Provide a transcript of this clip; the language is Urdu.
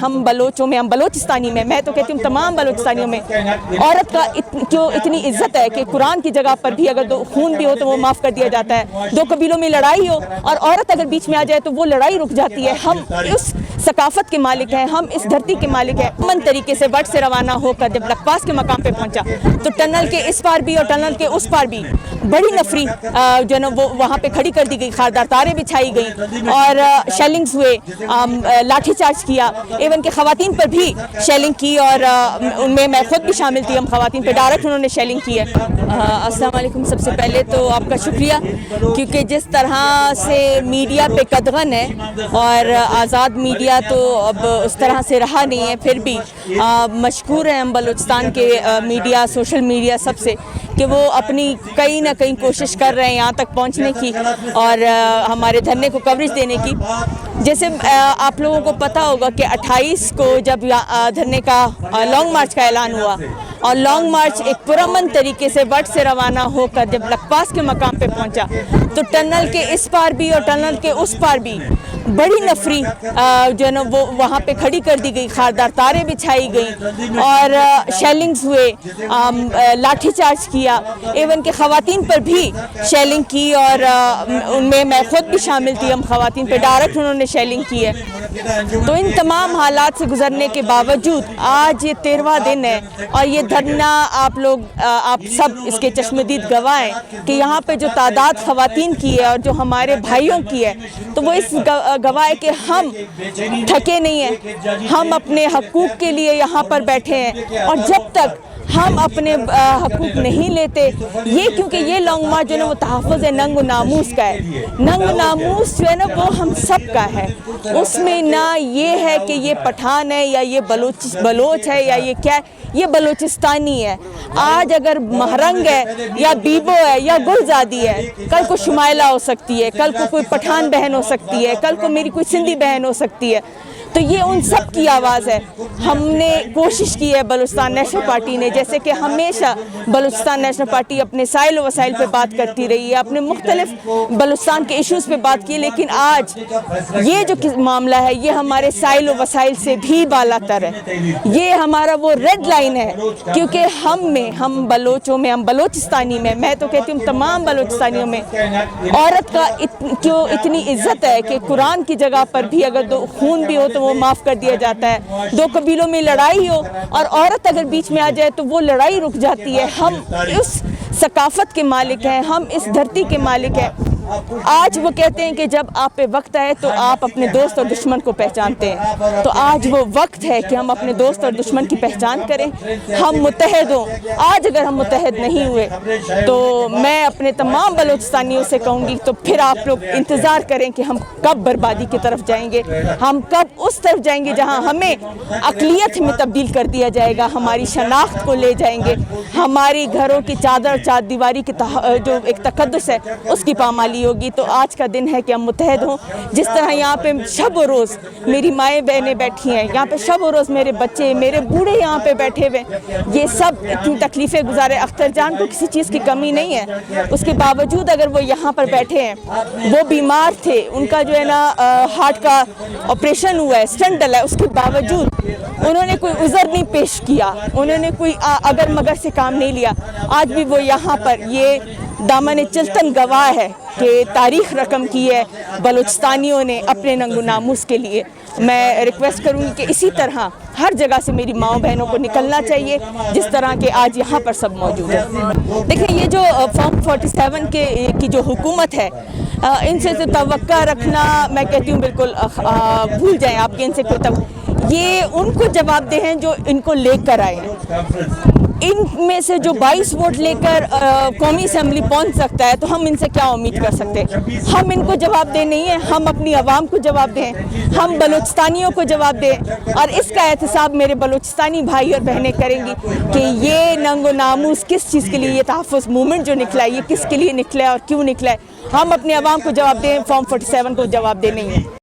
ہم بلوچوں میں، ہم بلوچستانی میں تو کہتی ہوں تمام بلوچستانیوں میں عورت کا کیوں اتنی عزت ہے کہ قرآن کی جگہ پر بھی اگر دو خون بھی ہو تو وہ معاف کر دیا جاتا ہے، دو قبیلوں میں لڑائی ہو اور عورت اگر بیچ میں آ جائے تو وہ لڑائی رک جاتی ہے۔ ہم اس ثقافت کے مالک ہیں، ہم اس دھرتی کے مالک ہیں۔ امن طریقے سے وٹ سے روانہ ہو کر جب لکپاس کے مقام پہ پہنچا تو ٹنل کے اس پار بھی اور ٹنل کے اس پار بھی بڑی نفری جو نا وہ وہاں پہ کھڑی کر دی گئی، خاردار تاریں بچھائی گئی اور شیلنگز ہوئے، لاٹھی چارج کیا، ایون کہ خواتین پر بھی شیلنگ کی اور ان میں خود بھی شامل تھی، ہم خواتین پہ ڈائریکٹ انہوں نے شیلنگ کی ہے۔ السلام علیکم۔ سب سے پہلے تو آپ کا شکریہ، کیونکہ جس طرح سے میڈیا پہ قدغن ہے اور آزاد میڈیا تو اب اس طرح سے رہا نہیں ہے، پھر بھی مشکور ہیں ہم بلوچستان کے میڈیا، سوشل میڈیا سب سے کہ وہ اپنی کہیں نہ کہیں کوشش کر رہے ہیں یہاں تک پہنچنے کی اور ہمارے دھرنے کو کوریج دینے کی۔ جیسے آپ لوگوں کو پتہ ہوگا کہ 28 کو جب دھرنے کا لانگ مارچ کا اعلان ہوا اور لانگ مارچ ایک پرامن طریقے سے وٹ سے روانہ ہو کر جب لکپاس کے مقام پہ پہنچا تو ٹنل کے اس پار بھی اور ٹنل کے اس پار بھی بڑی نفری جو ہے نا وہ وہاں پہ کھڑی کر دی گئی، خاردار تاریں بچھائی گئی اور شیلنگز ہوئے، لاٹھی چارج کیا، ایون کہ خواتین پر بھی شیلنگ کی اور ان میں خود بھی شامل تھی، ہم خواتین پہ ڈائریکٹ انہوں نے شیلنگ کی ہے۔ تو ان تمام حالات سے گزرنے کے باوجود آج یہ 13واں دن ہے اور یہ دھرنا آپ سب اس کے چشمدید گواہ ہیں کہ یہاں پہ جو تعداد خواتین کی ہے اور جو ہمارے بھائیوں کی ہے تو وہ اس گواہ ہے کہ ہم تھکے نہیں ہیں، ہم اپنے حقوق کے لیے یہاں پر بیٹھے ہیں اور جب تک ہم اپنے حقوق نہیں لیتے، یہ کیونکہ یہ لانگ مارچ جو ہے نا وہ تحفظ ننگ و ناموس کا ہے۔ ننگ و ناموس جو ہے نا وہ ہم سب کا ہے، اس میں نہ یہ ہے کہ یہ پٹھان ہے یا یہ بلوچ ہے یا یہ کیا ہے، یہ بلوچستانی ہے۔ آج اگر مہرنگ ہے یا بیبو ہے یا گلزادی ہے، کل کو شمائلہ ہو سکتی ہے، کل کو کوئی پٹھان بہن ہو سکتی ہے، کل کو میری کوئی سندھی بہن ہو سکتی ہے، تو یہ ان سب کی آواز ہے۔ ہم نے کوشش کی ہے بلوچستان نیشنل پارٹی نے، جیسے کہ ہمیشہ بلوچستان نیشنل پارٹی اپنے سائل و وسائل پہ بات کرتی رہی ہے، اپنے مختلف بلوچستان کے ایشوز پہ بات کی، لیکن آج یہ جو معاملہ ہے یہ ہمارے سائل و وسائل سے بھی بالا تر ہے۔ یہ ہمارا وہ ریڈ لائن ہے، کیونکہ ہم بلوچوں میں، ہم بلوچستانی میں تو کہتی ہوں تمام بلوچستانیوں میں عورت کا کیوں اتنی عزت ہے کہ قرآن کی جگہ پر بھی اگر دو خون بھی ہو تو وہ معاف کر دیا جاتا ہے، دو قبیلوں میں لڑائی ہو اور عورت اگر بیچ میں آ جائے تو وہ لڑائی رک جاتی ہے۔ ہم اس ثقافت کے مالک ہیں، ہم اس دھرتی کے مالک ہیں۔ آج وہ کہتے ہیں کہ جب آپ پہ وقت آئے تو آپ اپنے دوست اور دشمن کو پہچانتے ہیں، تو آج وہ وقت ہے کہ ہم اپنے دوست اور دشمن کی پہچان کریں، ہم متحد ہوں۔ آج اگر ہم متحد نہیں ہوئے تو میں اپنے تمام بلوچستانیوں سے کہوں گی تو پھر آپ لوگ انتظار کریں کہ ہم کب بربادی کی طرف جائیں گے، ہم کب اس طرف جائیں گے جہاں ہمیں اقلیت میں تبدیل کر دیا جائے گا، ہماری شناخت کو لے جائیں گے، ہماری گھروں کی چادر چار دیواری کی جو ایک تقدس ہے اس کی پامالی ہوگی۔ تو آج کا دن ہے کہ ہم متحد ہوں۔ جس طرح یہاں پہ شب و روز میری مائیں بہنیں بیٹھی ہیں، یہاں پہ شب و روز میرے بچے، میرے بوڑھے یہاں پہ بیٹھے ہوئے، یہ سب اتنی تکلیفیں گزارے۔ اختر جان کو کسی چیز کی کمی نہیں ہے، اس کے باوجود اگر وہ یہاں پر بیٹھے ہیں، وہ بیمار تھے، ان کا جو ہے نا ہارٹ کا آپریشن ہوا ہے، اسٹنٹ ڈلا ہے، اس کے باوجود انہوں نے کوئی عذر نہیں پیش کیا، انہوں نے کوئی اگر مگر سے کام نہیں لیا۔ آج بھی وہ یہاں پر، یہ دامن چلتن گواہ ہے کہ تاریخ رقم کی ہے بلوچستانیوں نے اپنے ننگ و ناموس کے لیے۔ میں ریکویسٹ کروں گی کہ اسی طرح ہر جگہ سے میری ماؤں بہنوں کو نکلنا چاہیے جس طرح کہ آج یہاں پر سب موجود ہیں۔ دیکھیں، یہ جو فارم 47 کی جو حکومت ہے، ان سے توقع رکھنا میں کہتی ہوں بالکل بھول جائیں آپ کے، ان سے کوئی یہ ان کو جواب دہ ہیں جو ان کو لے کر آئے ہیں۔ ان میں سے جو 22 ووٹ لے کر قومی اسمبلی پہنچ سکتا ہے تو ہم ان سے کیا امید کر سکتے ہیں؟ ہم ان کو جواب دے نہیں ہیں، ہم اپنی عوام کو جواب دیں، ہم بلوچستانیوں کو جواب دیں، اور اس کا احتساب میرے بلوچستانی بھائی اور بہنیں کریں گی کہ یہ ننگ و ناموس کس چیز کے لیے، یہ تحفظ موومنٹ جو نکلا ہے یہ کس کے لیے نکلا ہے اور کیوں نکلا ہے۔ ہم اپنے عوام کو جواب دیں، فارم 47 کو جواب دے نہیں ہیں۔